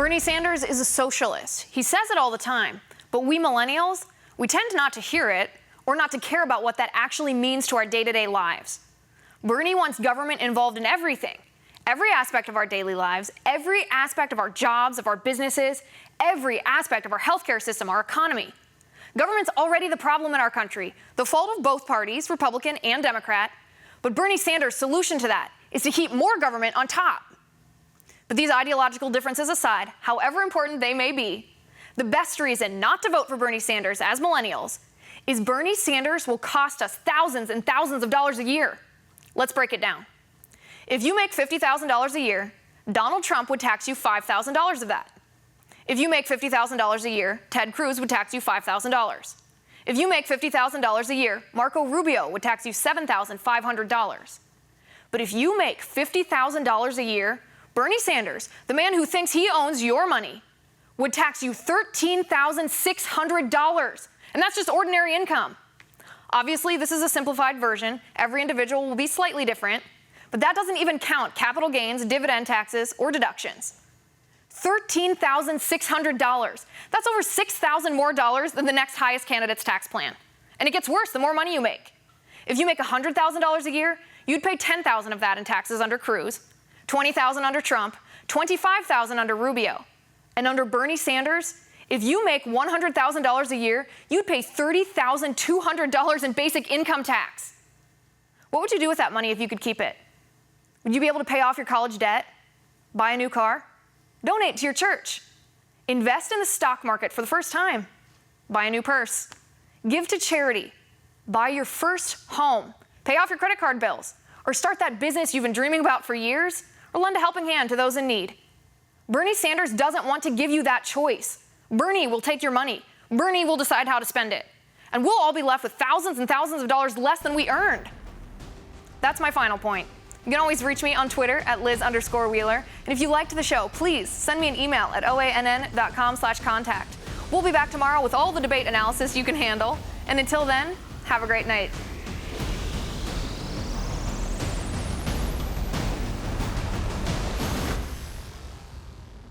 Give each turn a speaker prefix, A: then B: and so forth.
A: Bernie Sanders is a socialist. He says it all the time, but we millennials, we tend not to hear it or not to care about what that actually means to our day-to-day lives. Bernie wants government involved in everything, every aspect of our daily lives, every aspect of our jobs, of our businesses, every aspect of our healthcare system, our economy. Government's already the problem in our country, the fault of both parties, Republican and Democrat, but Bernie Sanders' solution to that is to keep more government on top. But these ideological differences aside, however important they may be, the best reason not to vote for Bernie Sanders as millennials is Bernie Sanders will cost us thousands and thousands of dollars a year. Let's break it down. If you make $50,000 a year, Donald Trump would tax you $5,000 of that. If you make $50,000 a year, Ted Cruz would tax you $5,000. If you make $50,000 a year, Marco Rubio would tax you $7,500. But if you make $50,000 a year, Bernie Sanders, the man who thinks he owns your money, would tax you $13,600. And that's just ordinary income. Obviously, this is a simplified version. Every individual will be slightly different, but that doesn't even count capital gains, dividend taxes, or deductions. $13,600. That's over $6,000 more dollars than the next highest candidate's tax plan. And it gets worse the more money you make. If you make $100,000 a year, you'd pay $10,000 of that in taxes under Cruz, $20,000 under Trump, $25,000 under Rubio. And under Bernie Sanders, if you make $100,000 a year, you'd pay $30,200 in basic income tax. What would you do with that money if you could keep it? Would you be able to pay off your college debt? Buy a new car? Donate to your church? Invest in the stock market for the first time? Buy a new purse? Give to charity? Buy your first home? Pay off your credit card bills? Or start that business you've been dreaming about for years? Or lend a helping hand to those in need? Bernie Sanders doesn't want to give you that choice. Bernie will take your money. Bernie will decide how to spend it. And we'll all be left with thousands and thousands of dollars less than we earned. That's my final point. You can always reach me on Twitter at Liz_Wheeler. And if you liked the show, please send me an email at oann.com/contact. We'll be back tomorrow with all the debate analysis you can handle. And until then, have a great night.